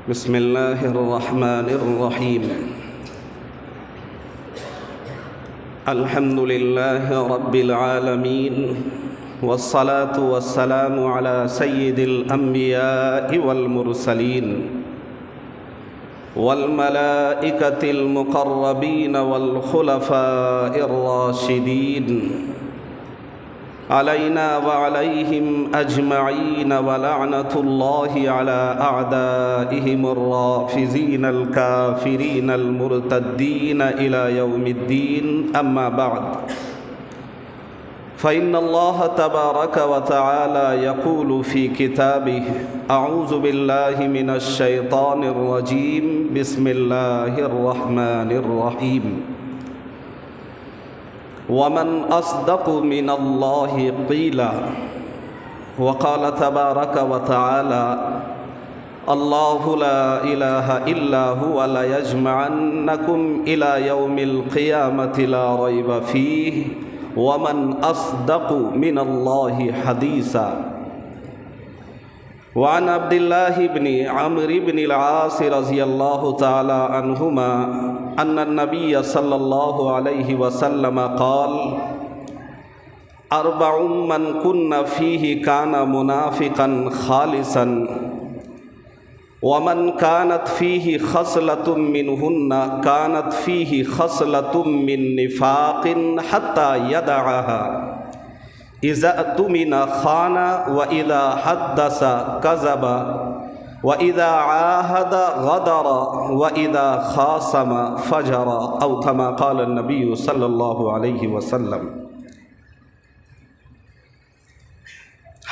بسم اللہ الرحمن الرحیم الحمد للہ رب العالمین والصلاة والسلام على سید الانبیاء والمرسلین والملائکۃ المقربین والخلفاء الراشدین علینا وعلیہم اجمعین ولعنۃ اللہ علی اعدائہم الرافضین الکافرین المرتدین الی یوم الدین اما بعد فإن الله تبارك وتعالى يقول في كتابه أعوذ بالله من الشيطان الرجيم بسم الله الرحمن الرحيم ومن أصدق من الله قيلا وقال تبارك وتعالى الله لا إله إلا هو ليجمعنكم إلى يوم القيامة لا ريب فيه ومن أصدق من الله حديثا وعن عبد الله بن عمرو بن العاص رضي الله تعالى عنهما أن النبي صلى الله عليه وسلم قال أربع من كن فيه كان منافقا خالصا ومن كانت فيه خصلة منهن كانت فيه خصلة من نفاق حتى يدعها إذا اؤتمن خان وإذا حدث كذب وإذا عاهد غدر وإذا خاصم فجر أو كما قال النبي صلى الله عليه وسلم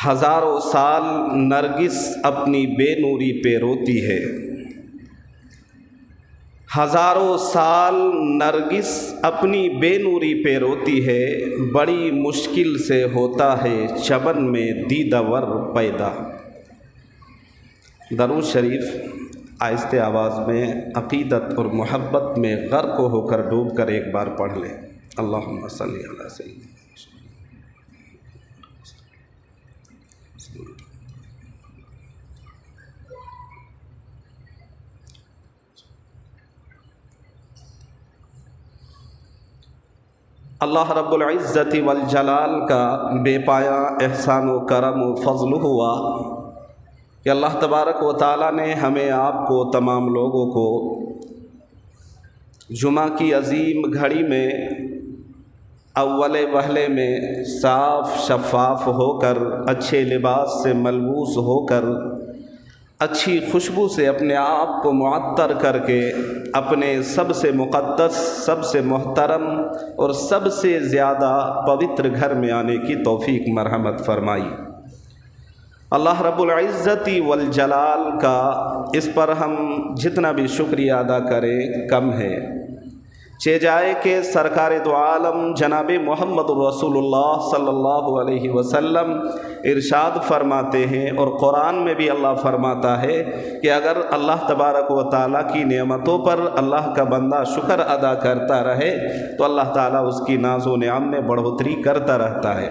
ہزاروں سال نرگس اپنی بے نوری پہ روتی ہے، ہزاروں سال نرگس اپنی بے نوری پہ روتی ہے، بڑی مشکل سے ہوتا ہے چمن میں دیدہ ور پیدا۔ درود شریف آہستہ آواز میں عقیدت اور محبت میں غرق ہو کر ڈوب کر ایک بار پڑھ لیں۔ اللہم صلی علی سیدنا اللہ رب العزت والجلال کا بے پایا احسان و کرم و فضل ہوا کہ اللہ تبارک و تعالیٰ نے ہمیں آپ کو تمام لوگوں کو جمعہ کی عظیم گھڑی میں اول وہلے میں صاف شفاف ہو کر، اچھے لباس سے ملبوس ہو کر، اچھی خوشبو سے اپنے آپ کو معطر کر کے اپنے سب سے مقدس، سب سے محترم اور سب سے زیادہ پوتر گھر میں آنے کی توفیق مرحمت فرمائی۔ اللہ رب العزت والجلال کا اس پر ہم جتنا بھی شکریہ ادا کریں کم ہے۔ چہ جائے کہ سرکار دو عالم جناب محمد رسول اللہ صلی اللہ علیہ وسلم ارشاد فرماتے ہیں، اور قرآن میں بھی اللہ فرماتا ہے کہ اگر اللہ تبارک و تعالیٰ کی نعمتوں پر اللہ کا بندہ شکر ادا کرتا رہے تو اللہ تعالیٰ اس کی ناز و نعم میں بڑھوتری کرتا رہتا ہے۔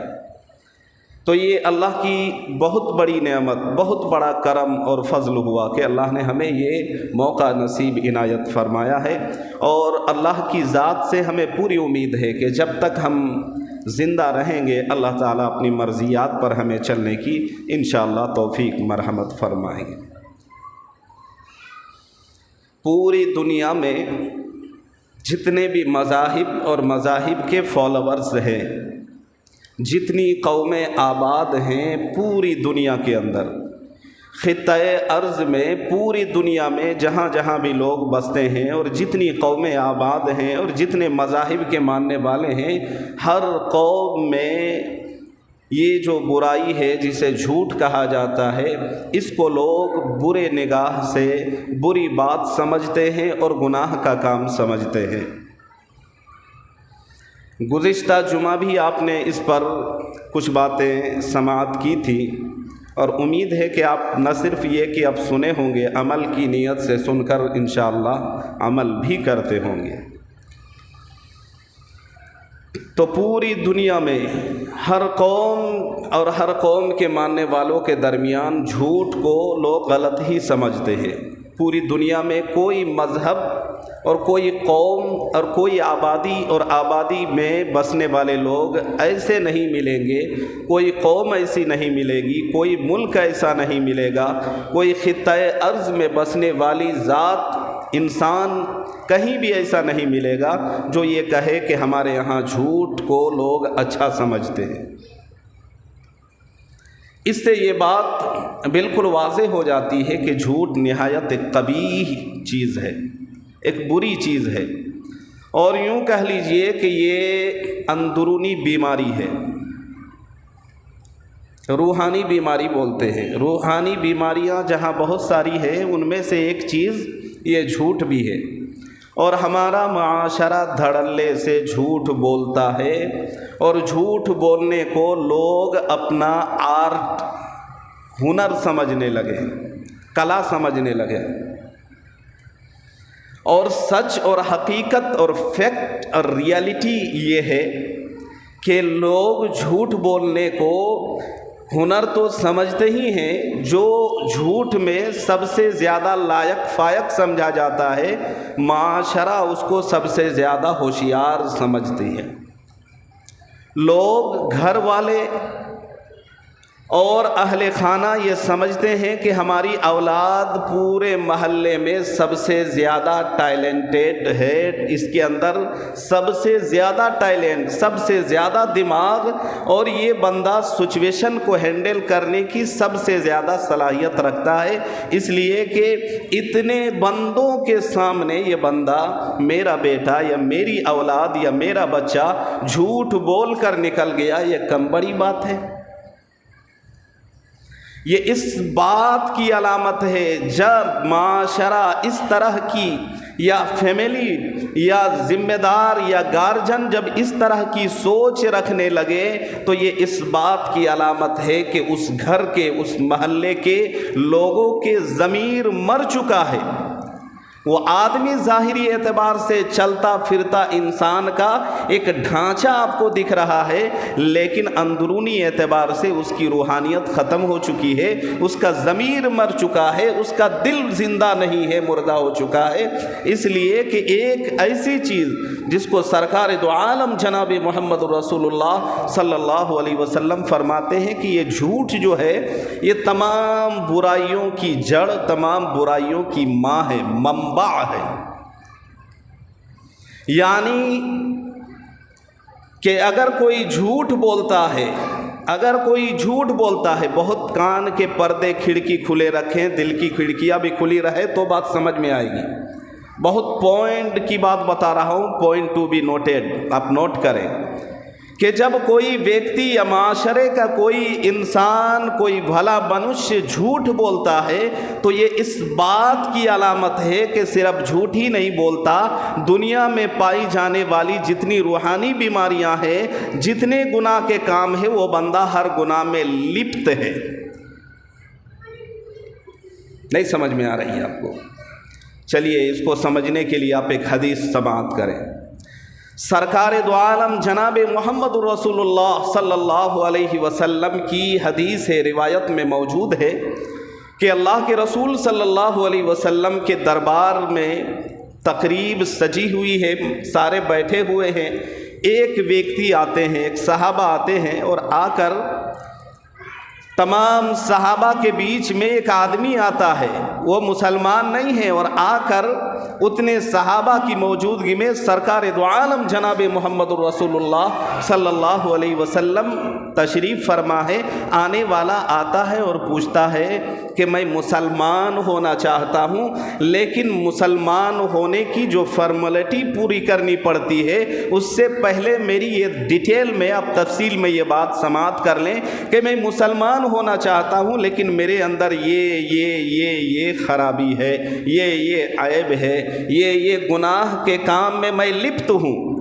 تو یہ اللہ کی بہت بڑی نعمت، بہت بڑا کرم اور فضل ہوا کہ اللہ نے ہمیں یہ موقع نصیب عنایت فرمایا ہے، اور اللہ کی ذات سے ہمیں پوری امید ہے کہ جب تک ہم زندہ رہیں گے اللہ تعالیٰ اپنی مرضیات پر ہمیں چلنے کی انشاءاللہ توفیق مرحمت فرمائیں گے۔ پوری دنیا میں جتنے بھی مذاہب اور مذاہب کے فالوورز ہیں، جتنی قومیں آباد ہیں پوری دنیا کے اندر، خطۂ ارض میں، پوری دنیا میں جہاں جہاں بھی لوگ بستے ہیں اور جتنی قومیں آباد ہیں اور جتنے مذاہب کے ماننے والے ہیں، ہر قوم میں یہ جو برائی ہے جسے جھوٹ کہا جاتا ہے، اس کو لوگ برے نگاہ سے بری بات سمجھتے ہیں اور گناہ کا کام سمجھتے ہیں۔ گزشتہ جمعہ بھی آپ نے اس پر کچھ باتیں سماعت کی تھی، اور امید ہے کہ آپ نہ صرف یہ کہ اب سنے ہوں گے، عمل کی نیت سے سن کر انشاءاللہ عمل بھی کرتے ہوں گے۔ تو پوری دنیا میں ہر قوم اور ہر قوم کے ماننے والوں کے درمیان جھوٹ کو لوگ غلط ہی سمجھتے ہیں۔ پوری دنیا میں کوئی مذہب اور کوئی قوم اور کوئی آبادی میں بسنے والے لوگ ایسے نہیں ملیں گے، کوئی قوم ایسی نہیں ملے گی، کوئی ملک ایسا نہیں ملے گا، کوئی خطۂ ارض میں بسنے والی ذات انسان کہیں بھی ایسا نہیں ملے گا جو یہ کہے کہ ہمارے یہاں جھوٹ کو لوگ اچھا سمجھتے ہیں۔ اس سے یہ بات بالکل واضح ہو جاتی ہے کہ جھوٹ نہایت قبیح چیز ہے، ایک بری چیز ہے، اور یوں کہہ لیجئے کہ یہ اندرونی بیماری ہے، روحانی بیماری بولتے ہیں۔ روحانی بیماریاں جہاں بہت ساری ہیں، ان میں سے ایک چیز یہ جھوٹ بھی ہے، اور ہمارا معاشرہ دھڑلے سے جھوٹ بولتا ہے، اور جھوٹ بولنے کو لوگ اپنا آرٹ، ہنر سمجھنے لگے، کلا سمجھنے لگے، اور سچ اور حقیقت اور فیکٹ اور ریالٹی یہ ہے کہ لوگ جھوٹ بولنے کو ہنر تو سمجھتے ہی ہیں۔ جو جھوٹ میں سب سے زیادہ لائق فائق سمجھا جاتا ہے، معاشرہ اس کو سب سے زیادہ ہوشیار سمجھتی ہے۔ لوگ، گھر والے اور اہل خانہ یہ سمجھتے ہیں کہ ہماری اولاد پورے محلے میں سب سے زیادہ ٹیلنٹڈ ہے، اس کے اندر سب سے زیادہ ٹیلنٹ، سب سے زیادہ دماغ، اور یہ بندہ سچویشن کو ہینڈل کرنے کی سب سے زیادہ صلاحیت رکھتا ہے، اس لیے کہ اتنے بندوں کے سامنے یہ بندہ، میرا بیٹا یا میری اولاد یا میرا بچہ جھوٹ بول کر نکل گیا، یہ کم بڑی بات ہے۔ یہ اس بات کی علامت ہے جب معاشرہ اس طرح کی، یا فیملی یا ذمہ دار یا گارجن جب اس طرح کی سوچ رکھنے لگے، تو یہ اس بات کی علامت ہے کہ اس گھر کے، اس محلے کے لوگوں کے ضمیر مر چکا ہے۔ وہ آدمی ظاہری اعتبار سے چلتا پھرتا انسان کا ایک ڈھانچہ آپ کو دکھ رہا ہے، لیکن اندرونی اعتبار سے اس کی روحانیت ختم ہو چکی ہے، اس کا ضمیر مر چکا ہے، اس کا دل زندہ نہیں ہے، مردہ ہو چکا ہے۔ اس لیے کہ ایک ایسی چیز جس کو سرکار دو عالم جناب محمد رسول اللہ صلی اللہ علیہ وسلم فرماتے ہیں کہ یہ جھوٹ جو ہے، یہ تمام برائیوں کی جڑ، تمام برائیوں کی ماں ہے، منبع ہے۔ یعنی کہ اگر کوئی جھوٹ بولتا ہے، بہت کان کے پردے کھڑکی کھلے رکھیں، دل کی کھڑکیاں بھی کھلی رہے تو بات سمجھ میں آئے گی۔ بہت پوائنٹ کی بات بتا رہا ہوں، پوائنٹ ٹو بی نوٹڈ، آپ نوٹ کریں کہ جب کوئی ویکتی یا معاشرے کا کوئی انسان، کوئی بھلا منشیہ جھوٹ بولتا ہے، تو یہ اس بات کی علامت ہے کہ صرف جھوٹ ہی نہیں بولتا، دنیا میں پائی جانے والی جتنی روحانی بیماریاں ہیں، جتنے گناہ کے کام ہیں، وہ بندہ ہر گناہ میں لپت ہے۔ نہیں سمجھ میں آ رہی ہے آپ کو؟ چلیے اس کو سمجھنے کے لیے آپ ایک حدیث سماعت کریں۔ سرکار دو عالم جناب محمد رسول اللہ صلی اللہ علیہ وسلم کی حدیث ہے، روایت میں موجود ہے کہ اللہ کے رسول صلی اللہ علیہ وسلم کے دربار میں تقریب سجی ہوئی ہے، سارے بیٹھے ہوئے ہیں، ایک ویکتی آتے ہیں، ایک صحابہ آتے ہیں، اور آ کر تمام صحابہ کے بیچ میں ایک آدمی آتا ہے، وہ مسلمان نہیں ہے، اور آ کر اتنے صحابہ کی موجودگی میں سرکار دو عالم جناب محمد رسول اللہ صلی اللہ علیہ وسلم تشریف فرما ہے۔ آنے والا آتا ہے اور پوچھتا ہے کہ میں مسلمان ہونا چاہتا ہوں، لیکن مسلمان ہونے کی جو فارمیلٹی پوری کرنی پڑتی ہے، اس سے پہلے میری یہ ڈیٹیل میں، آپ تفصیل میں یہ بات سماعت کر لیں کہ میں مسلمان ہونا چاہتا ہوں، لیکن میرے اندر یہ خرابی ہے، یہ عیب ہے، یہ گناہ کے کام میں لپت ہوں۔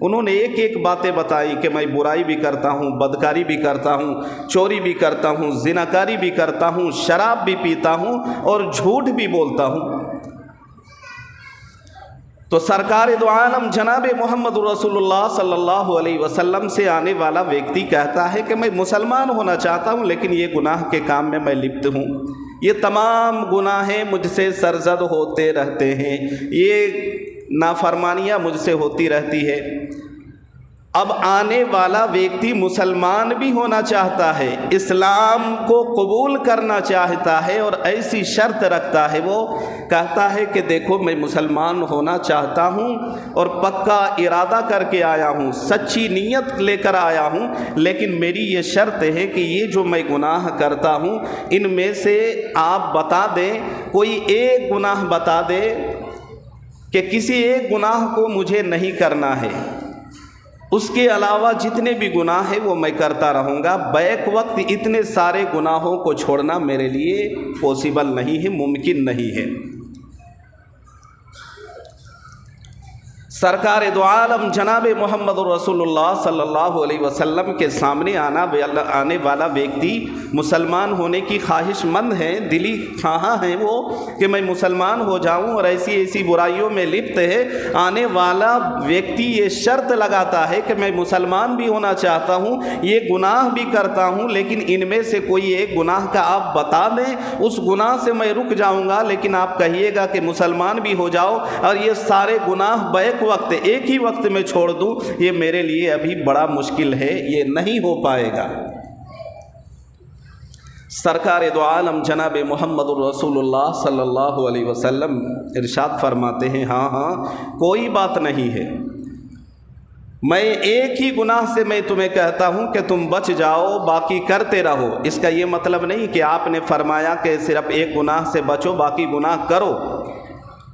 انہوں نے ایک ایک باتیں بتائی کہ میں برائی بھی کرتا ہوں، بدکاری بھی کرتا ہوں، چوری بھی کرتا ہوں، زناکاری بھی کرتا ہوں، شراب بھی پیتا ہوں، اور جھوٹ بھی بولتا ہوں۔ تو سرکار دو عالم جناب محمد رسول اللہ صلی اللہ علیہ وسلم سے آنے والا ویکتی کہتا ہے کہ میں مسلمان ہونا چاہتا ہوں، لیکن یہ گناہ کے کام میں لپت ہوں۔ یہ تمام گناہیں مجھ سے سرزد ہوتے رہتے ہیں، یہ نافرمانیاں مجھ سے ہوتی رہتی ہے۔ اب آنے والا ویکتی مسلمان بھی ہونا چاہتا ہے، اسلام کو قبول کرنا چاہتا ہے اور ایسی شرط رکھتا ہے، وہ کہتا ہے کہ دیکھو میں مسلمان ہونا چاہتا ہوں اور پکا ارادہ کر کے آیا ہوں، سچی نیت لے کر آیا ہوں، لیکن میری یہ شرط ہے کہ یہ جو میں گناہ کرتا ہوں ان میں سے آپ بتا دیں، کوئی ایک گناہ بتا دے کہ کسی ایک گناہ کو مجھے نہیں کرنا ہے، اس کے علاوہ جتنے بھی گناہ ہیں وہ میں کرتا رہوں گا۔ بیک وقت اتنے سارے گناہوں کو چھوڑنا میرے لیے پاسبل نہیں ہے، ممکن نہیں ہے۔ سرکار دو عالم جناب محمد رسول اللہ صلی اللہ علیہ وسلم کے سامنے آنے والا ویکتی مسلمان ہونے کی خواہش مند ہے، دلی خواہاں ہیں وہ کہ میں مسلمان ہو جاؤں، اور ایسی ایسی برائیوں میں لپت ہے۔ آنے والا ویکتی یہ شرط لگاتا ہے کہ میں مسلمان بھی ہونا چاہتا ہوں، یہ گناہ بھی کرتا ہوں، لیکن ان میں سے کوئی ایک گناہ کا آپ بتا دیں، اس گناہ سے میں رک جاؤں گا، لیکن آپ کہیے گا کہ مسلمان بھی ہو جاؤ اور یہ سارے گناہ بیک وقت ایک ہی وقت میں چھوڑ دوں، یہ میرے لیے ابھی بڑا مشکل ہے، یہ نہیں ہو پائے گا۔ سرکار دو عالم جناب محمد رسول اللہ صلی اللہ علیہ وسلم ارشاد فرماتے ہیں ہاں کوئی بات نہیں ہے، میں ایک ہی گناہ سے میں تمہیں کہتا ہوں کہ تم بچ جاؤ، باقی کرتے رہو۔ اس کا یہ مطلب نہیں کہ آپ نے فرمایا کہ صرف ایک گناہ سے بچو باقی گناہ کرو،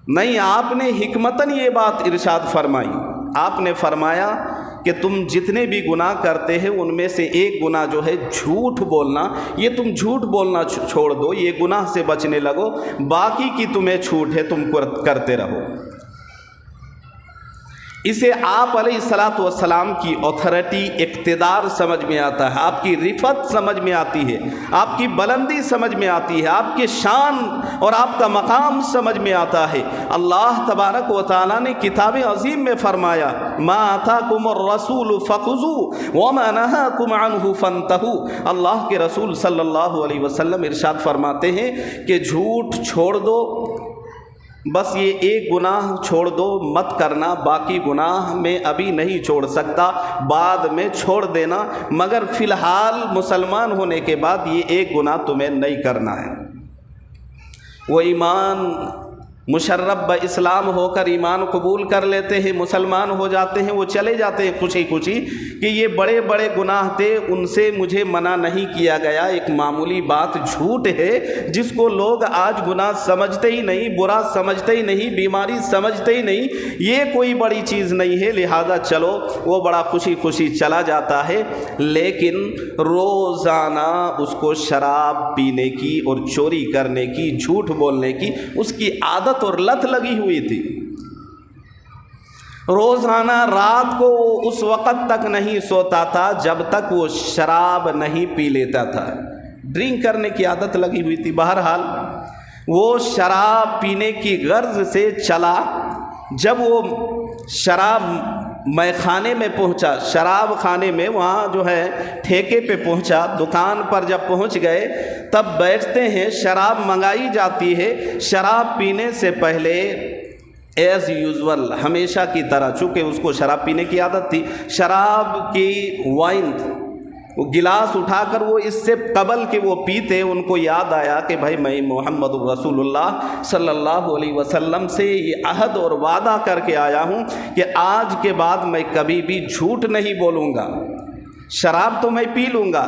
نہیں، آپ نے حکمتاً یہ بات ارشاد فرمائی۔ آپ نے فرمایا کہ تم جتنے بھی گناہ کرتے ہیں ان میں سے ایک گناہ جو ہے جھوٹ بولنا، یہ تم جھوٹ بولنا چھوڑ دو، یہ گناہ سے بچنے لگو، باقی کی تمہیں چھوٹ ہے، تم کرتے رہو۔ اسے آپ علیہ الصلاۃ والسلام کی اتھارٹی، اقتدار سمجھ میں آتا ہے، آپ کی رفعت سمجھ میں آتی ہے، آپ کی بلندی سمجھ میں آتی ہے، آپ کے شان اور آپ کا مقام سمجھ میں آتا ہے۔ اللہ تبارک و تعالیٰ نے کتاب عظیم میں فرمایا ما آتاکم الرسول فخذوہ وما نہاکم عنہ فانتہوا۔ اللہ کے رسول صلی اللہ علیہ وسلم ارشاد فرماتے ہیں کہ جھوٹ چھوڑ دو، بس یہ ایک گناہ چھوڑ دو، مت کرنا، باقی گناہ میں ابھی نہیں چھوڑ سکتا، بعد میں چھوڑ دینا، مگر فی الحال مسلمان ہونے کے بعد یہ ایک گناہ تمہیں نہیں کرنا ہے۔ وہ ایمان مشرب اسلام ہو کر ایمان قبول کر لیتے ہیں، مسلمان ہو جاتے ہیں، وہ چلے جاتے ہیں خوشی خوشی کہ یہ بڑے بڑے گناہ تھے، ان سے مجھے منع نہیں کیا گیا، ایک معمولی بات جھوٹ ہے جس کو لوگ آج گناہ سمجھتے ہی نہیں، برا سمجھتے ہی نہیں، بیماری سمجھتے ہی نہیں، یہ کوئی بڑی چیز نہیں ہے، لہذا چلو، وہ بڑا خوشی خوشی چلا جاتا ہے، لیکن روزانہ اس کو شراب پینے کی اور چوری کرنے کی، جھوٹ بولنے کی اس کی عادت اور لت لگی ہوئی تھی۔ روزانہ رات کو وہ اس وقت تک نہیں سوتا تھا جب تک وہ شراب نہیں پی لیتا تھا، ڈرنک کرنے کی عادت لگی ہوئی تھی۔ بہرحال وہ شراب پینے کی غرض سے چلا، جب وہ شراب میں خانے میں پہنچا، شراب خانے میں، وہاں جو ہے ٹھیکے پہ پہنچا، دکان پر جب پہنچ گئے تب بیٹھتے ہیں، شراب منگائی جاتی ہے۔ شراب پینے سے پہلے ایز یوزول، ہمیشہ کی طرح، چونکہ اس کو شراب پینے کی عادت تھی، شراب کی وائن، وہ گلاس اٹھا کر وہ اس سے قبل کہ وہ پیتے، ان کو یاد آیا کہ بھائی میں محمد رسول اللہ صلی اللہ علیہ وسلم سے یہ عہد اور وعدہ کر کے آیا ہوں کہ آج کے بعد میں کبھی بھی جھوٹ نہیں بولوں گا، شراب تو میں پی لوں گا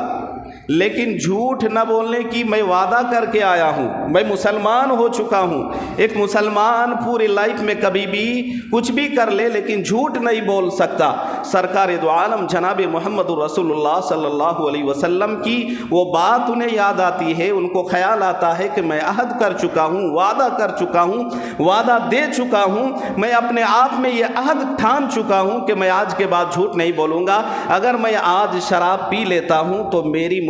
لیکن جھوٹ نہ بولنے کی میں وعدہ کر کے آیا ہوں، میں مسلمان ہو چکا ہوں۔ ایک مسلمان پوری لائف میں کبھی بھی کچھ بھی کر لے لیکن جھوٹ نہیں بول سکتا۔ سرکار دو عالم جناب محمد رسول اللہ صلی اللہ علیہ وسلم کی وہ بات انہیں یاد آتی ہے، ان کو خیال آتا ہے کہ میں عہد کر چکا ہوں، وعدہ کر چکا ہوں، وعدہ دے چکا ہوں، میں اپنے آپ میں یہ عہد ٹھان چکا ہوں کہ میں آج کے بعد جھوٹ نہیں بولوں گا، اگر میں آج شراب پی لیتا ہوں تو میری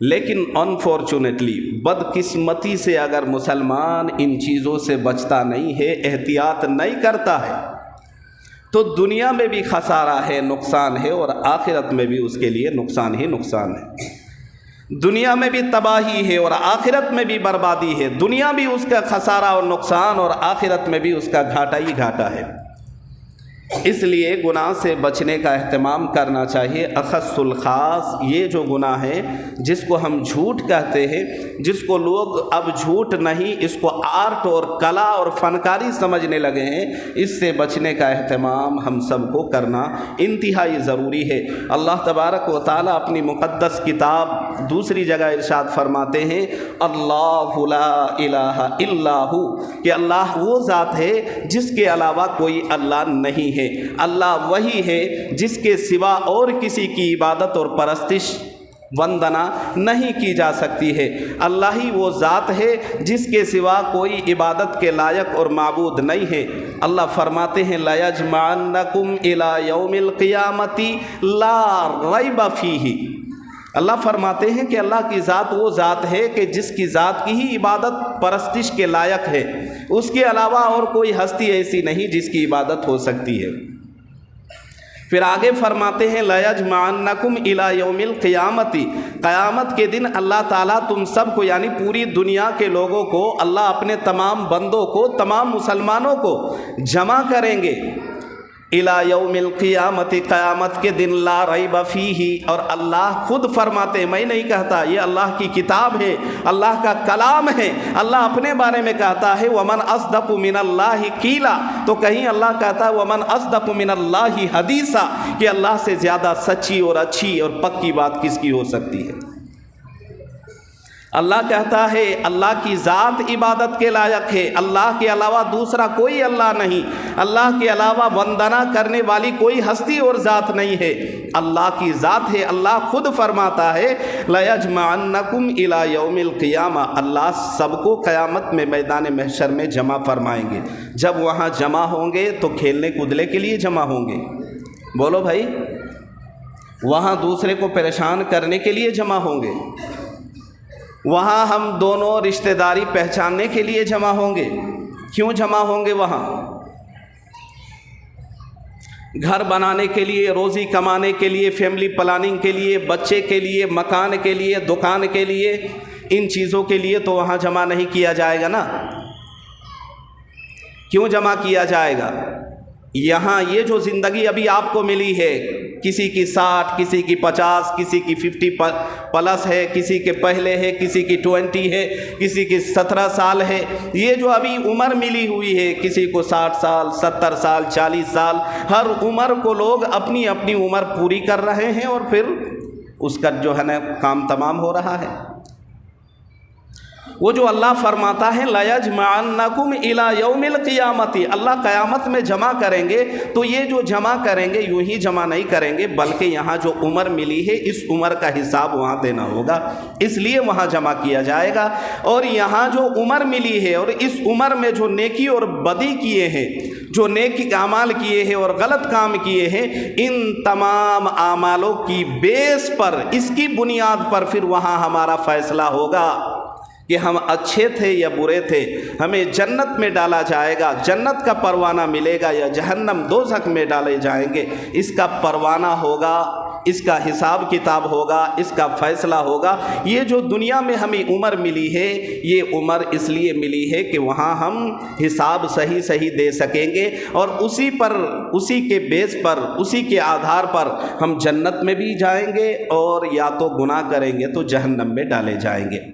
لیکن انفارچونیٹلی بدقسمتی سے اگر مسلمان ان چیزوں سے بچتا نہیں ہے، احتیاط نہیں کرتا ہے، تو دنیا میں بھی خسارہ ہے، نقصان ہے، اور آخرت میں بھی اس کے لیے نقصان ہی نقصان ہے۔ دنیا میں بھی تباہی ہے اور آخرت میں بھی بربادی ہے، دنیا بھی اس کا خسارہ اور نقصان، اور آخرت میں بھی اس کا گھاٹا ہی گھاٹا ہے۔ اس لیے گناہ سے بچنے کا اہتمام کرنا چاہیے۔ اخص الخاص یہ جو گناہ ہے جس کو ہم جھوٹ کہتے ہیں، جس کو لوگ اب جھوٹ نہیں، اس کو آرٹ اور کلا اور فنکاری سمجھنے لگے ہیں، اس سے بچنے کا اہتمام ہم سب کو کرنا انتہائی ضروری ہے۔ اللہ تبارک و تعالیٰ اپنی مقدس کتاب دوسری جگہ ارشاد فرماتے ہیں، اللہ لا الہ الا ہو، کہ اللہ وہ ذات ہے جس کے علاوہ کوئی اللہ نہیں ہے۔ اللہ وہی ہے جس کے سوا اور کسی کی عبادت اور پرستش وندنا نہیں کی جا سکتی ہے۔ اللہ ہی وہ ذات ہے جس کے سوا کوئی عبادت کے لائق اور معبود نہیں ہے۔ اللہ فرماتے ہیں لَيَجْمَعَنَّكُمْ إِلَى يَوْمِ الْقِيَامَةِ لَا رَيْبَ فِيهِ۔ اللہ فرماتے ہیں کہ اللہ کی ذات وہ ذات ہے کہ جس کی ذات کی ہی عبادت پرستش کے لائق ہے، اس کے علاوہ اور کوئی ہستی ایسی نہیں جس کی عبادت ہو سکتی ہے۔ پھر آگے فرماتے ہیں لَيَجْمَعَنَّكُمْ إِلَى يَوْمِ الْقِيَامَةِ، قیامت کے دن اللہ تعالیٰ تم سب کو، یعنی پوری دنیا کے لوگوں کو، اللہ اپنے تمام بندوں کو، تمام مسلمانوں کو جمع کریں گے۔ اِلَى يَوْمِ الْقِيَامَةِ، قیامت کے دن، لا ریب فیہ، اور اللہ خود فرماتے ہیں، میں نہیں کہتا، یہ اللہ کی کتاب ہے، اللہ کا کلام ہے، اللہ اپنے بارے میں کہتا ہے وَمَنْ أَصْدَقُ مِنَ اللَّهِ قِيلًا، تو کہیں اللہ کہتا ہے وَمَنْ أَصْدَقُ مِنَ اللَّهِ حَدِيثًا، کہ اللہ سے زیادہ سچی اور اچھی اور پکی بات کس کی ہو سکتی ہے۔ اللہ کہتا ہے اللہ کی ذات عبادت کے لائق ہے، اللہ کے علاوہ دوسرا کوئی اللہ نہیں، اللہ کے علاوہ وندنا کرنے والی کوئی ہستی اور ذات نہیں ہے، اللہ کی ذات ہے۔ اللہ خود فرماتا ہے لَيَجْمَعَنَّكُمْ إِلَى يَوْمِ الْقِيَامَةِ، اللہ سب کو قیامت میں میدان محشر میں جمع فرمائیں گے۔ جب وہاں جمع ہوں گے تو کھیلنے کودنے کے لیے جمع ہوں گے، بولو بھائی، وہاں دوسرے کو پریشان کرنے کے لیے جمع ہوں گے، وہاں ہم دونوں رشتہ داری پہچاننے کے لیے جمع ہوں گے۔ کیوں جمع ہوں گے وہاں؟ گھر بنانے کے لیے، روزی کمانے کے لیے، فیملی پلاننگ کے لیے، بچے کے لیے، مکان کے لیے، دکان کے لیے، ان چیزوں کے لیے تو وہاں جمع نہیں کیا جائے گا نا۔ کیوں جمع کیا جائے گا؟ یہاں یہ جو زندگی ابھی آپ کو ملی ہے، کسی کی 60، کسی کی 50، کسی کی 50 پلس ہے، کسی کے پہلے ہے، کسی کی 20 ہے، کسی کی 17 سال ہے، یہ جو ابھی عمر ملی ہوئی ہے، کسی کو 60 سال، 70 سال، 40 سال، ہر عمر کو لوگ اپنی اپنی عمر پوری کر رہے ہیں، اور پھر اس کا جو ہے نا کام تمام ہو رہا ہے۔ وہ جو اللہ فرماتا ہے لَيَجْمَعَنَّكُمْ إِلَى يَوْمِ الْقِيَامَةِ، اللہ قیامت میں جمع کریں گے، تو یہ جو جمع کریں گے یوں ہی جمع نہیں کریں گے، بلکہ یہاں جو عمر ملی ہے اس عمر کا حساب وہاں دینا ہوگا، اس لیے وہاں جمع کیا جائے گا۔ اور یہاں جو عمر ملی ہے اور اس عمر میں جو نیکی اور بدی کیے ہیں، جو نیک اعمال کیے ہیں اور غلط کام کیے ہیں، ان تمام اعمالوں کی بیس پر، اس کی بنیاد پر پھر وہاں ہمارا فیصلہ ہوگا کہ ہم اچھے تھے یا برے تھے، ہمیں جنت میں ڈالا جائے گا، جنت کا پروانہ ملے گا، یا جہنم دوزخ میں ڈالے جائیں گے۔ اس کا پروانہ ہوگا، اس کا حساب کتاب ہوگا، اس کا فیصلہ ہوگا۔ یہ جو دنیا میں ہمیں عمر ملی ہے، یہ عمر اس لیے ملی ہے کہ وہاں ہم حساب صحیح دے سکیں گے، اور اسی کے بیس پر، اسی کے آدھار پر ہم جنت میں بھی جائیں گے، اور یا تو گناہ کریں گے تو جہنم میں ڈالے جائیں گے۔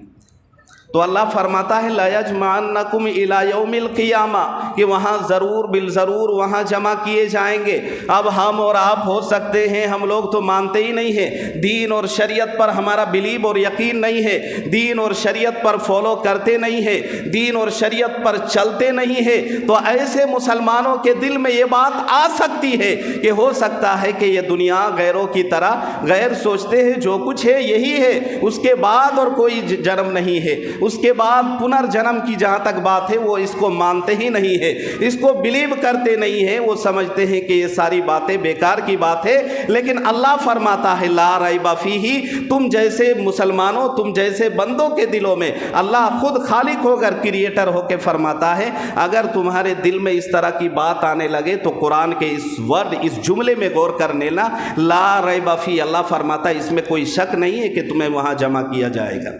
تو اللہ فرماتا ہے لَيَجْمَعَنَّكُمْ إِلَى يَوْمِ الْقِيَامَةِ، کہ وہاں ضرور بالضرور وہاں جمع کیے جائیں گے۔ اب ہم اور آپ ہو سکتے ہیں، ہم لوگ تو مانتے ہی نہیں ہیں، دین اور شریعت پر ہمارا بلیو اور یقین نہیں ہے، دین اور شریعت پر فالو کرتے نہیں ہیں، دین اور شریعت پر چلتے نہیں ہیں، تو ایسے مسلمانوں کے دل میں یہ بات آ سکتی ہے کہ ہو سکتا ہے کہ یہ دنیا غیروں کی طرح غیر سوچتے ہیں، جو کچھ ہے یہی ہے، اس کے بعد اور کوئی جرم نہیں ہے۔ اس کے بعد پنرجنم کی جہاں تک بات ہے وہ اس کو مانتے ہی نہیں ہے، اس کو بلیو کرتے نہیں ہیں، وہ سمجھتے ہیں کہ یہ ساری باتیں بیکار کی بات ہے۔ لیکن اللہ فرماتا ہے لا ریب فیہ، تم جیسے مسلمانوں، تم جیسے بندوں کے دلوں میں اللہ خود خالق ہو کر کریٹر ہو کے فرماتا ہے اگر تمہارے دل میں اس طرح کی بات آنے لگے تو قرآن کے اس ورڈ، اس جملے میں غور کر لینا، لا ریب فیہ، اللہ فرماتا ہے اس میں کوئی شک نہیں ہے کہ تمہیں وہاں جمع کیا جائے گا۔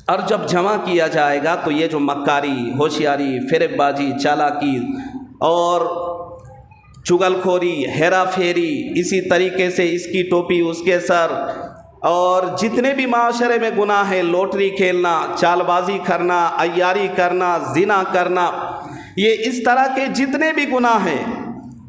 اور جب جمع کیا جائے گا تو یہ جو مکاری، ہوشیاری، فریب بازی، چالاکی اور چغل خوری، ہیرا پھیری، اسی طریقے سے اس کی ٹوپی اس کے سر، اور جتنے بھی معاشرے میں گناہ ہے، لوٹری کھیلنا، چال بازی کرنا، عیاری کرنا، زنا کرنا، یہ اس طرح کے جتنے بھی گناہ ہیں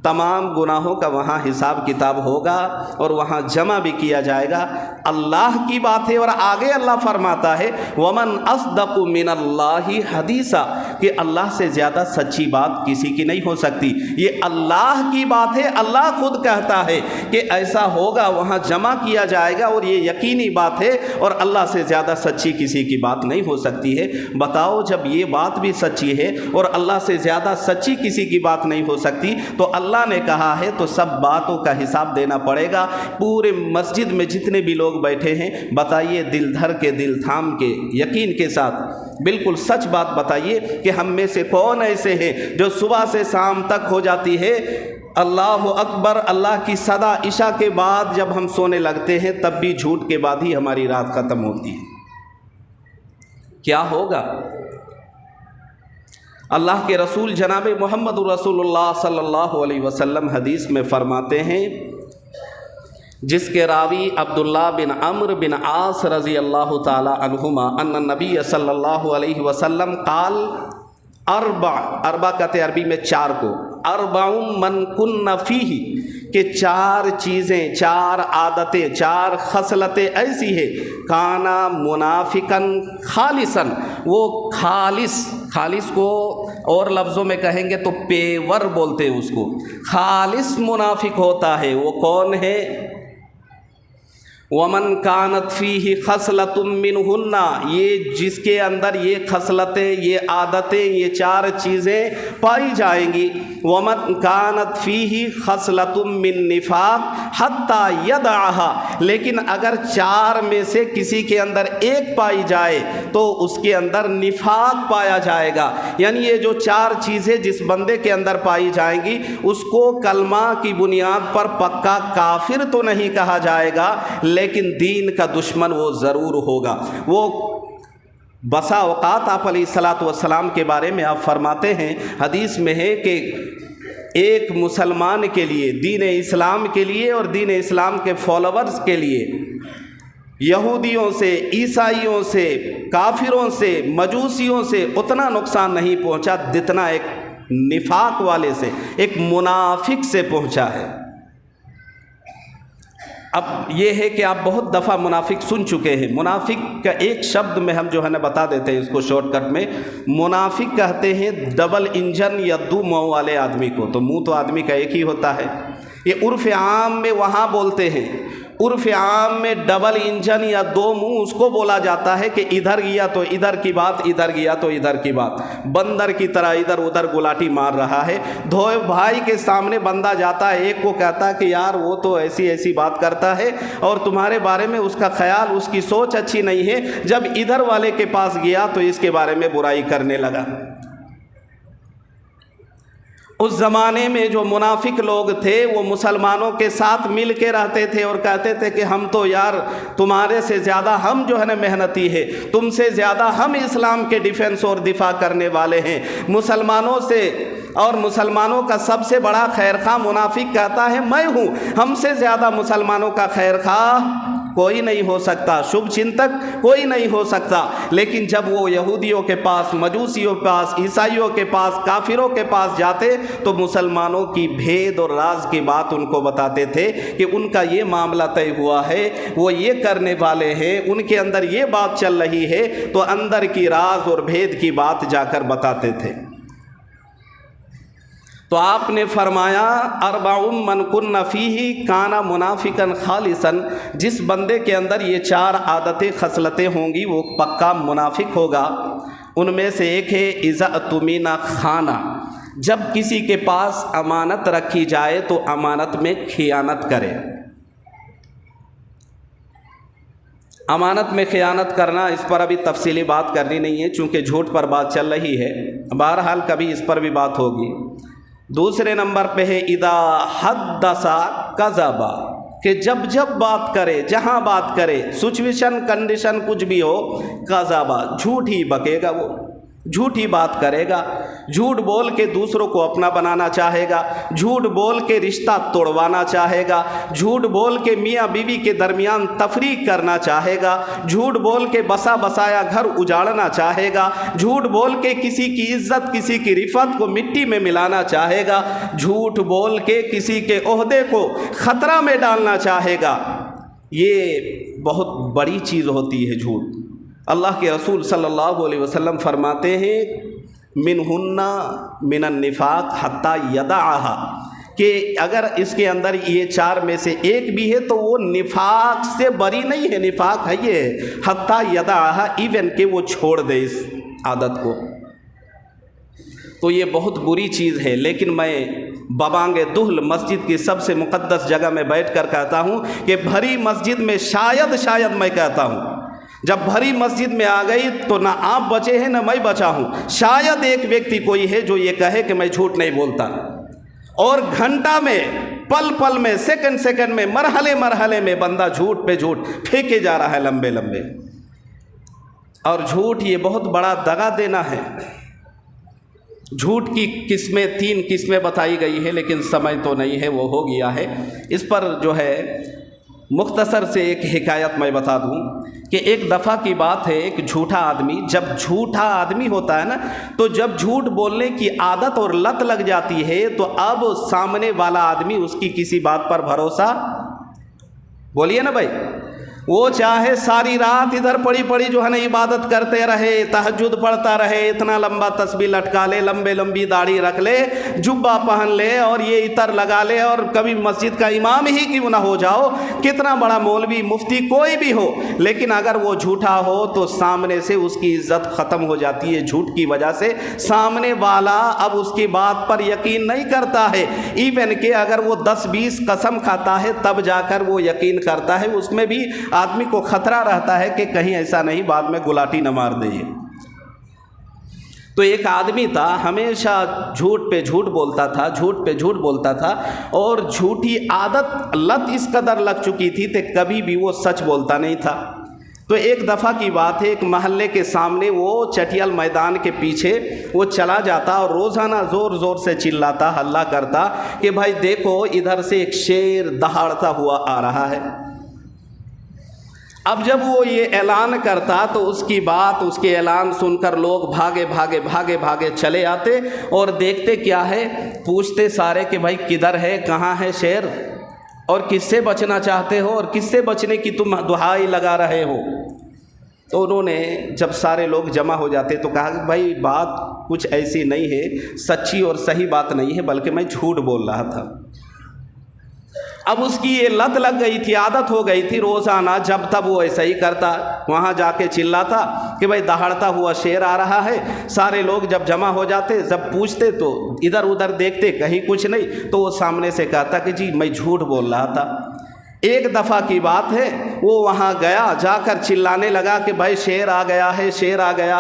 تمام گناہوں کا وہاں حساب کتاب ہوگا اور وہاں جمع بھی کیا جائے گا۔ اللہ کی بات ہے، اور آگے اللہ فرماتا ہے وَمَنْ أَصْدَقُ مِنَ اللَّهِ حَدِيثًا، کہ اللہ سے زیادہ سچی بات کسی کی نہیں ہو سکتی۔ یہ اللہ کی بات ہے، اللہ خود کہتا ہے کہ ایسا ہوگا، وہاں جمع کیا جائے گا، اور یہ یقینی بات ہے، اور اللہ سے زیادہ سچی کسی کی بات نہیں ہو سکتی ہے۔ بتاؤ جب یہ بات بھی سچی ہے اور اللہ سے زیادہ سچی کسی کی بات نہیں ہو سکتی تو اللہ نے کہا ہے تو سب باتوں کا حساب دینا پڑے گا۔ پورے مسجد میں جتنے بھی لوگ بیٹھے ہیں بتائیے، دل دھر کے، دل تھام کے، یقین کے ساتھ بالکل سچ بات بتائیے کہ ہم میں سے کون ایسے ہیں جو صبح سے شام تک ہو جاتی ہے اللہ اکبر، اللہ کی صدا، عشاء کے بعد جب ہم سونے لگتے ہیں تب بھی جھوٹ کے بعد ہی ہماری رات ختم ہوتی ہے؟ کیا ہوگا؟ اللہ کے رسول جناب محمد رسول اللہ صلی اللہ علیہ وسلم حدیث میں فرماتے ہیں، جس کے راوی عبداللہ بن عمرو بن عاص رضی اللہ تعالی عنہما ان النبی صلی اللہ علیہ وسلم قال اربع کہتے عربی میں چار کو، اربع من کن فیہ، کہ چار چیزیں، چار عادتیں، چار خصلتیں ایسی ہے کانا منافقاً خالصاً، وہ خالص کو اور لفظوں میں کہیں گے تو پیور بولتے ہیں اس کو، خالص منافق ہوتا ہے۔ وہ کون ہے؟ ومن کانت فیہ خصلۃ منہن، یہ جس کے اندر یہ خصلتیں، یہ عادتیں، یہ چار چیزیں پائی جائیں گی، ومن کانت فیہ خصلۃ من نفاق حتی یدعها، لیکن اگر چار میں سے کسی کے اندر ایک پائی جائے تو اس کے اندر نفاق پایا جائے گا۔ یعنی یہ جو چار چیزیں جس بندے کے اندر پائی جائیں گی اس کو کلمہ کی بنیاد پر پکا کافر تو نہیں کہا جائے گا، لیکن دین کا دشمن وہ ضرور ہوگا۔ وہ بسا اوقات آپ علیہ الصلاۃ والسلام کے بارے میں آپ فرماتے ہیں، حدیث میں ہے کہ ایک مسلمان کے لیے، دین اسلام کے لیے اور دین اسلام کے فالوورز کے لیے یہودیوں سے، عیسائیوں سے، کافروں سے، مجوسیوں سے اتنا نقصان نہیں پہنچا جتنا ایک نفاق والے سے، ایک منافق سے پہنچا ہے۔ اب یہ ہے کہ آپ بہت دفعہ منافق سن چکے ہیں۔ منافق کا ایک شبد میں ہم جو ہے نا بتا دیتے ہیں اس کو شارٹ کٹ میں، منافق کہتے ہیں ڈبل انجن یا دو منہ والے آدمی کو۔ تو منہ تو آدمی کا ایک ہی ہوتا ہے، یہ عرف عام میں وہاں بولتے ہیں، عرف عام میں ڈبل انجن یا دو منہ اس کو بولا جاتا ہے کہ ادھر گیا تو ادھر کی بات، ادھر گیا تو ادھر کی بات، بندر کی طرح ادھر ادھر گلاٹی مار رہا ہے۔ دھوئے بھائی کے سامنے بندہ جاتا ہے، ایک کو کہتا ہے کہ یار وہ تو ایسی ایسی بات کرتا ہے اور تمہارے بارے میں اس کا خیال، اس کی سوچ اچھی نہیں ہے، جب ادھر والے کے پاس گیا تو اس کے بارے میں برائی کرنے لگا۔ اس زمانے میں جو منافق لوگ تھے وہ مسلمانوں کے ساتھ مل کے رہتے تھے اور کہتے تھے کہ ہم تو یار تمہارے سے زیادہ ہم جو ہے نا محنتی ہے، تم سے زیادہ ہم اسلام کے ڈیفنس اور دفاع کرنے والے ہیں، مسلمانوں سے، اور مسلمانوں کا سب سے بڑا خیر خواہ منافق کہتا ہے میں ہوں، ہم سے زیادہ مسلمانوں کا خیر خواہ کوئی نہیں ہو سکتا، شبھ چنتک کوئی نہیں ہو سکتا۔ لیکن جب وہ یہودیوں کے پاس، مجوسیوں کے پاس، عیسائیوں کے پاس، کافروں کے پاس جاتے تو مسلمانوں کی بھید اور راز کی بات ان کو بتاتے تھے کہ ان کا یہ معاملہ طے ہوا ہے، وہ یہ کرنے والے ہیں، ان کے اندر یہ بات چل رہی ہے، تو اندر کی راز اور بھید کی بات جا کر بتاتے تھے۔ تو آپ نے فرمایا اربعٌ من کن فیہ کان منافقا خالصا، جس بندے کے اندر یہ 4 عادتیں خصلتیں ہوں گی وہ پکا منافق ہوگا۔ ان میں سے ایک ہے اذا اؤتمن خان، جب کسی کے پاس امانت رکھی جائے تو امانت میں خیانت کرے۔ امانت میں خیانت کرنا، اس پر ابھی تفصیلی بات کرنی نہیں ہے چونکہ جھوٹ پر بات چل رہی ہے، بہرحال کبھی اس پر بھی بات ہوگی۔ دوسرے نمبر پہ ہے اذا حدث کذب، کہ جب بات کرے، جہاں بات کرے، سچویشن کنڈیشن کچھ بھی ہو، کذب، جھوٹ ہی بکے گا، وہ جھوٹ ہی بات کرے گا، جھوٹ بول کے دوسروں کو اپنا بنانا چاہے گا، جھوٹ بول کے رشتہ توڑوانا چاہے گا، جھوٹ بول کے میاں بیوی کے درمیان تفریق کرنا چاہے گا، جھوٹ بول کے بسا بسایا گھر اجاڑنا چاہے گا، جھوٹ بول کے کسی کی عزت، کسی کی رفعت کو مٹی میں ملانا چاہے گا، جھوٹ بول کے کسی کے عہدے کو خطرہ میں ڈالنا چاہے گا۔ یہ بہت بڑی چیز ہوتی ہے جھوٹ۔ اللہ کے رسول صلی اللہ علیہ وسلم فرماتے ہیں منہن من النفاق حتی یدعها، کہ اگر اس کے اندر یہ 4 میں سے ایک بھی ہے تو وہ نفاق سے بری نہیں ہے، نفاق ہے یہ حتی یدعها، ایون کہ وہ چھوڑ دے اس عادت کو۔ تو یہ بہت بری چیز ہے، لیکن میں ببانگ دہل مسجد کی سب سے مقدس جگہ میں بیٹھ کر کہتا ہوں کہ بھری مسجد میں شاید میں کہتا ہوں، جب بھری مسجد میں آ گئی تو نہ آپ بچے ہیں نہ میں بچا ہوں، شاید ایک ویکتی کوئی ہے جو یہ کہے کہ میں جھوٹ نہیں بولتا، اور گھنٹہ میں، پل پل میں، سیکنڈ میں، مرحلے میں بندہ جھوٹ پہ جھوٹ پھینکے جا رہا ہے لمبے۔ اور جھوٹ یہ بہت بڑا دغا دینا ہے۔ جھوٹ کی قسمیں 3 قسمیں بتائی گئی ہے، لیکن سمے تو نہیں ہے، وہ ہو گیا ہے۔ اس پر جو ہے مختصر سے ایک حکایت میں بتا دوں کہ ایک دفعہ کی بات ہے، ایک جھوٹا آدمی، جب جھوٹا آدمی ہوتا ہے نا، تو جب جھوٹ بولنے کی عادت اور لت لگ جاتی ہے تو اب سامنے والا آدمی اس کی کسی بات پر بھروسہ، بولیے نا بھائی، وہ چاہے ساری رات ادھر پڑی جو ہے نا عبادت کرتے رہے، تہجد پڑھتا رہے، اتنا لمبا تسبیح لٹکا لے، لمبی داڑھی رکھ لے، جبہ پہن لے اور یہ عطر لگا لے، اور کبھی مسجد کا امام ہی کیوں نہ ہو جاؤ، کتنا بڑا مولوی مفتی کوئی بھی ہو، لیکن اگر وہ جھوٹا ہو تو سامنے سے اس کی عزت ختم ہو جاتی ہے۔ جھوٹ کی وجہ سے سامنے والا اب اس کی بات پر یقین نہیں کرتا ہے، ایون کہ اگر وہ 10-20 قسم کھاتا ہے تب جا کر وہ یقین کرتا ہے۔ اس میں بھی آدمی کو خطرہ رہتا ہے کہ کہیں ایسا نہیں بعد میں گلاٹی نہ مار دے۔ تو ایک آدمی تھا، ہمیشہ جھوٹ پہ جھوٹ بولتا تھا، اور جھوٹی عادت لت اس قدر لگ چکی تھی کہ کبھی بھی وہ سچ بولتا نہیں تھا۔ تو ایک دفعہ کی بات ہے، ایک محلے کے سامنے وہ چٹیل میدان کے پیچھے وہ چلا جاتا اور روزانہ زور سے چلاتا، ہلہ کرتا کہ بھائی دیکھو ادھر سے ایک شیر دہاڑتا ہوا آ رہا ہے۔ اب جب وہ یہ اعلان کرتا تو اس کی بات، اس کے اعلان سن کر لوگ بھاگے چلے آتے اور دیکھتے کیا ہے، پوچھتے سارے کہ بھائی کدھر ہے، کہاں ہے شیر، اور کس سے بچنا چاہتے ہو، اور کس سے بچنے کی تم دہائی لگا رہے ہو۔ تو انہوں نے جب سارے لوگ جمع ہو جاتے تو کہا کہ بھائی بات کچھ ایسی نہیں ہے، سچی اور صحیح بات نہیں ہے، بلکہ میں جھوٹ بول رہا تھا۔ اب اس کی یہ لت لگ گئی تھی، عادت ہو گئی تھی، روزانہ جب تب وہ ایسا ہی کرتا، وہاں جا کے چلاتا کہ بھائی دہاڑتا ہوا شیر آ رہا ہے۔ سارے لوگ جب جمع ہو جاتے، جب پوچھتے تو ادھر ادھر دیکھتے، کہیں کچھ نہیں، تو وہ سامنے سے کہتا کہ جی میں جھوٹ بول رہا تھا۔ ایک دفعہ کی بات ہے، وہ وہاں گیا، جا کر چلانے لگا کہ بھائی شیر آ گیا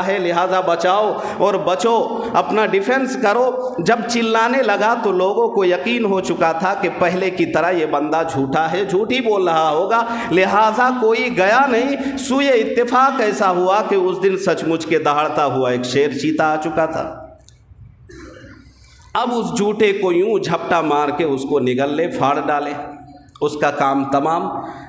ہے، لہذا بچاؤ اور بچو، اپنا ڈیفنس کرو۔ جب چلانے لگا تو لوگوں کو یقین ہو چکا تھا کہ پہلے کی طرح یہ بندہ جھوٹا ہے، جھوٹ ہی بول رہا ہوگا، لہذا کوئی گیا نہیں۔ سوئے اتفاق ایسا ہوا کہ اس دن سچ مچ کے دہاڑتا ہوا ایک شیر چیتا آ چکا تھا۔ اب اس جھوٹے کو یوں جھپٹا مار کے اس کو نگل لے، پھاڑ ڈالے، اس کا کام تمام۔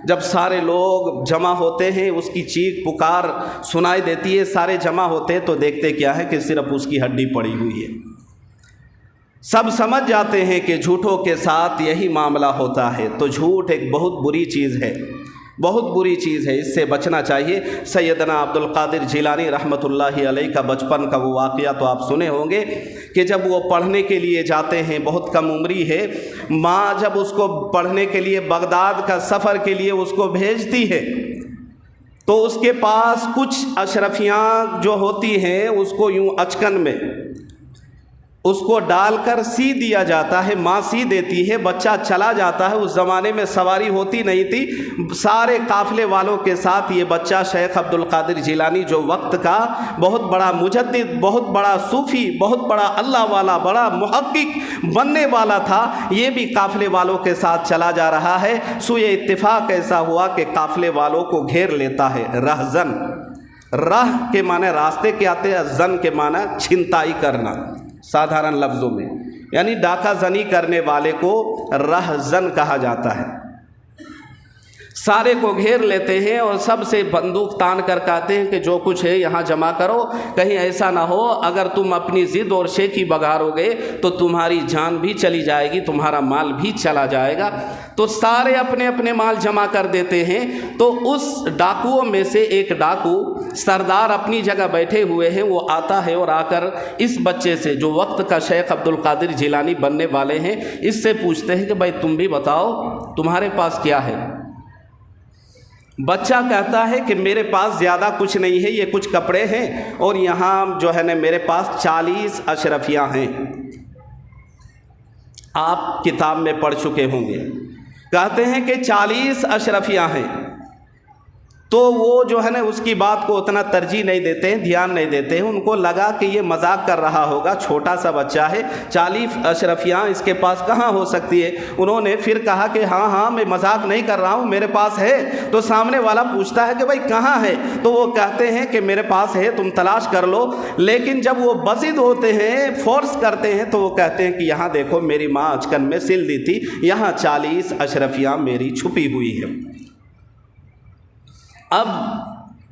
جب سارے لوگ جمع ہوتے ہیں، اس کی چیخ پکار سنائی دیتی ہے، سارے جمع ہوتے ہیں تو دیکھتے کیا ہے کہ صرف اس کی ہڈی پڑی ہوئی ہے۔ سب سمجھ جاتے ہیں کہ جھوٹوں کے ساتھ یہی معاملہ ہوتا ہے۔ تو جھوٹ ایک بہت بری چیز ہے۔ بہت بری چیز ہے، اس سے بچنا چاہیے۔ سیدنا عبد القادر جیلانی رحمۃ اللہ علیہ کا بچپن کا وہ واقعہ تو آپ سنے ہوں گے کہ جب وہ پڑھنے کے لیے جاتے ہیں، بہت کم عمری ہے، ماں جب اس کو پڑھنے کے لیے بغداد کا سفر کے لیے اس کو بھیجتی ہے تو اس کے پاس کچھ اشرفیاں جو ہوتی ہیں اس کو یوں اچکن میں اس کو ڈال کر سی دیا جاتا ہے، ماں سی دیتی ہے، بچہ چلا جاتا ہے۔ اس زمانے میں سواری ہوتی نہیں تھی، سارے قافلے والوں کے ساتھ یہ بچہ شیخ عبد القادر جیلانی جو وقت کا بہت بڑا مجدد، بہت بڑا صوفی، بہت بڑا اللہ والا، بڑا محقق بننے والا تھا، یہ بھی قافلے والوں کے ساتھ چلا جا رہا ہے۔ سوئے اتفاق ایسا ہوا کہ قافلے والوں کو گھیر لیتا ہے رہزن۔ راہ کے معنی راستے کے آتے ہیں، زن کے معنی چھنتائی کرنا سادھارن لفظوں میں، یعنی ڈاکہ زنی کرنے والے کو رہزن کہا جاتا ہے۔ سارے کو گھیر لیتے ہیں اور سب سے بندوق تان کر کہتے ہیں کہ جو کچھ ہے یہاں جمع کرو، کہیں ایسا نہ ہو اگر تم اپنی ضد اور شیخی بگارو گے تو تمہاری جان بھی چلی جائے گی، تمہارا مال بھی چلا جائے گا۔ تو سارے اپنے اپنے مال جمع کر دیتے ہیں۔ تو اس ڈاکوؤں میں سے ایک ڈاکو سردار اپنی جگہ بیٹھے ہوئے ہیں، وہ آتا ہے اور آ کر اس بچے سے جو وقت کا شیخ عبد القادر جیلانی بننے والے ہیں، اس سے پوچھتے ہیں کہ بھائی تم بھی بتاؤ تمہارے پاس کیا ہے۔ بچہ کہتا ہے کہ میرے پاس زیادہ کچھ نہیں ہے، یہ کچھ کپڑے ہیں اور یہاں جو ہے نا میرے پاس 40 اشرفیاں ہیں۔ آپ کتاب میں پڑھ چکے ہوں گے، کہتے ہیں کہ 40 اشرفیاں ہیں۔ تو وہ جو ہے نا اس کی بات کو اتنا ترجیح نہیں دیتے ہیں، دھیان نہیں دیتے ہیں۔ ان کو لگا کہ یہ مذاق کر رہا ہوگا، چھوٹا سا بچہ ہے، 40 اشرفیاں اس کے پاس کہاں ہو سکتی ہے۔ انہوں نے پھر کہا کہ ہاں میں مذاق نہیں کر رہا ہوں، میرے پاس ہے۔ تو سامنے والا پوچھتا ہے کہ بھائی کہاں ہے، تو وہ کہتے ہیں کہ میرے پاس ہے، تم تلاش کر لو۔ لیکن جب وہ بضد ہوتے ہیں، فورس کرتے ہیں، تو وہ کہتے ہیں کہ یہاں دیکھو میری ماں اچکن میں سل دی تھی، یہاں 40 اشرفیاں میری چھپی ہوئی ہے۔ اب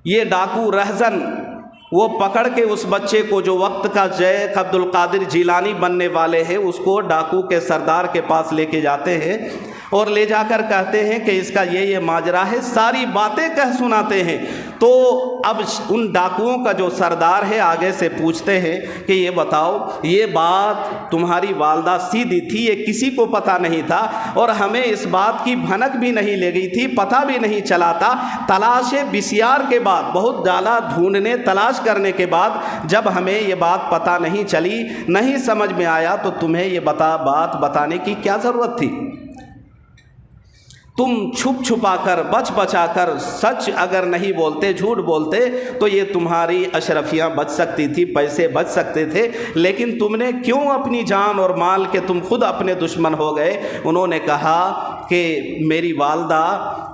یہ ڈاکو رہزن وہ پکڑ کے اس بچے کو جو وقت کا شیخ عبد القادر جیلانی بننے والے ہیں، اس کو ڈاکو کے سردار کے پاس لے کے جاتے ہیں اور لے جا کر کہتے ہیں کہ اس کا یہ ماجرا ہے، ساری باتیں کہہ سناتے ہیں۔ تو اب ان ڈاکوؤں کا جو سردار ہے آگے سے پوچھتے ہیں کہ یہ بتاؤ یہ بات تمہاری والدہ سی دی تھی، یہ کسی کو پتہ نہیں تھا اور ہمیں اس بات کی بھنک بھی نہیں لگی تھی، پتہ بھی نہیں چلا تھا۔ تلاش بسیار کے بعد، بہت ڈالا ڈھونڈنے تلاش کرنے کے بعد جب ہمیں یہ بات پتہ نہیں چلی، نہیں سمجھ میں آیا، تو تمہیں یہ بات بتانے کی کیا ضرورت تھی؟ تم چھپ چھپا کر، بچ بچا کر، سچ اگر نہیں بولتے، جھوٹ بولتے تو یہ تمہاری اشرفیاں بچ سکتی تھی، پیسے بچ سکتے تھے، لیکن تم نے کیوں اپنی جان اور مال کے تم خود اپنے دشمن ہو گئے؟ انہوں نے کہا کہ میری والدہ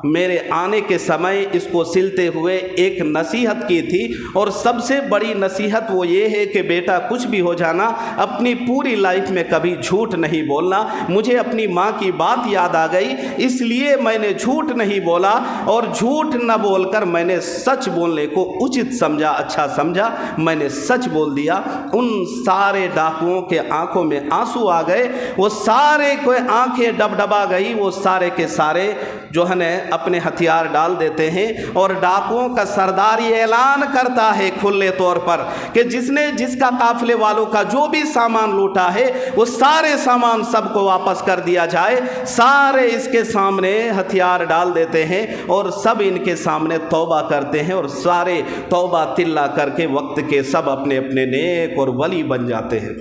میرے آنے کے سمے اس کو سلتے ہوئے ایک نصیحت کی تھی، اور سب سے بڑی نصیحت وہ یہ ہے کہ بیٹا کچھ بھی ہو جانا، اپنی پوری لائف میں کبھی جھوٹ نہیں بولنا۔ مجھے اپنی ماں کی بات یاد آ گئی، اس لیے میں نے جھوٹ نہیں بولا، اور جھوٹ نہ بول کر میں نے سچ بولنے کو اچت سمجھا، اچھا سمجھا، میں نے سچ بول دیا۔ ان سارے ڈاکوؤں کے آنکھوں میں آنسو آ گئے، وہ سارے کو آنکھیں ڈبڈبا گئی، وہ سارے کے سارے جو ہے نا اپنے ہتھیار ڈال دیتے ہیں، اور ڈاکوؤں کا سردار یہ اعلان کرتا ہے کھلے طور پر کہ جس کا قافلے والوں کا جو بھی سامان لوٹا ہے وہ سارے سامان سب کو واپس کر دیا جائے۔ سارے اس کے سامنے ہتھیار ڈال دیتے ہیں اور سب ان کے سامنے توبہ کرتے ہیں، اور سارے توبہ تلا کر کے وقت کے سب اپنے اپنے نیک اور ولی بن جاتے ہیں۔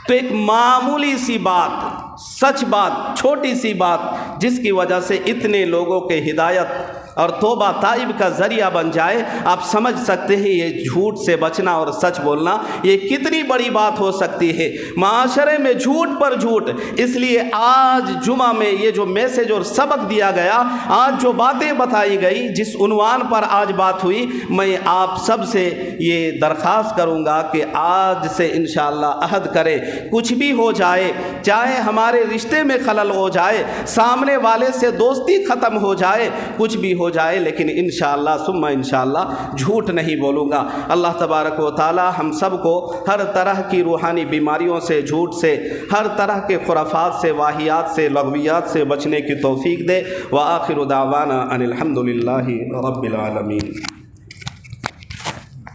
تو ایک معمولی سی بات، سچ بات، چھوٹی سی بات، جس کی وجہ سے اتنے لوگوں کے ہدایت اور توبہ تائب کا ذریعہ بن جائے، آپ سمجھ سکتے ہیں یہ جھوٹ سے بچنا اور سچ بولنا یہ کتنی بڑی بات ہو سکتی ہے۔ معاشرے میں جھوٹ پر جھوٹ، اس لیے آج جمعہ میں یہ جو میسج اور سبق دیا گیا، آج جو باتیں بتائی گئی، جس عنوان پر آج بات ہوئی، میں آپ سب سے یہ درخواست کروں گا کہ آج سے انشاءاللہ عہد کرے، کچھ بھی ہو جائے، چاہے ہمارے رشتے میں خلل ہو جائے، سامنے والے سے دوستی ختم ہو جائے، کچھ بھی ہو ہو جائے لیکن انشاءاللہ ثم انشاءاللہ جھوٹ نہیں بولوں گا۔ اللہ تبارک و تعالی ہم سب کو ہر طرح کی روحانی بیماریوں سے، جھوٹ سے، ہر طرح کے خرافات سے، واہیات سے، لغویات سے بچنے کی توفیق دے۔ وآخر دعوانا ان الحمد للہ رب العالمین۔